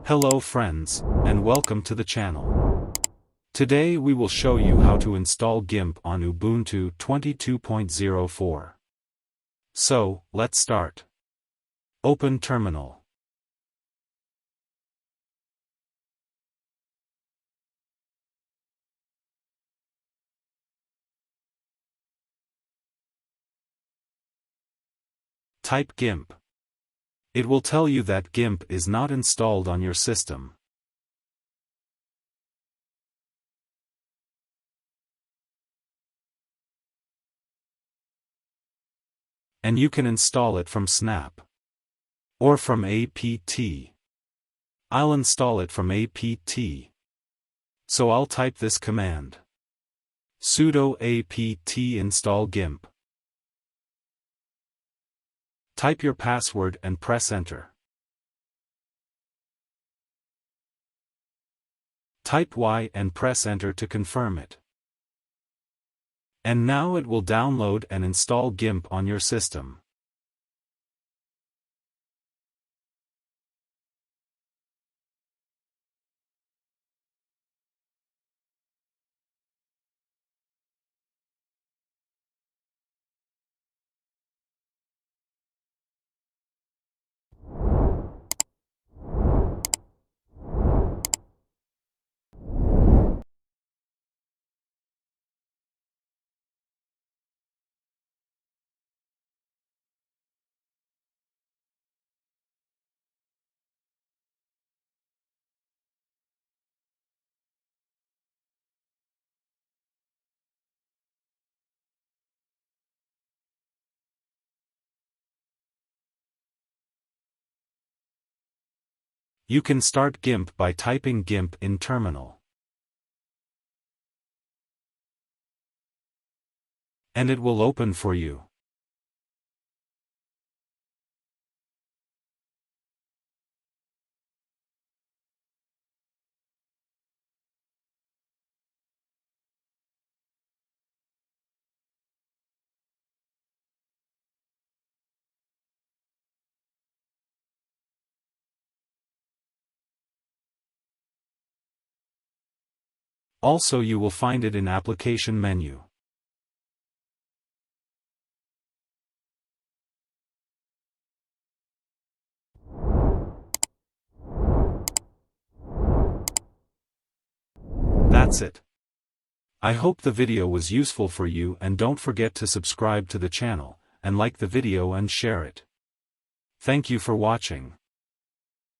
Hello friends, and welcome to the channel. Today we will show you how to install GIMP on Ubuntu 22.04. So, let's start. Open Terminal. Type GIMP. It will tell you that GIMP is not installed on your system. And you can install it from Snap. Or from apt. I'll install it from apt. So I'll type this command. Sudo apt install GIMP. Type your password and press enter. Type Y and press enter to confirm it. And now it will download and install GIMP on your system. You can start GIMP by typing GIMP in terminal. And it will open for you. Also you will find it in Application menu. That's it. I hope the video was useful for you, and don't forget to subscribe to the channel, and like the video and share it. Thank you for watching.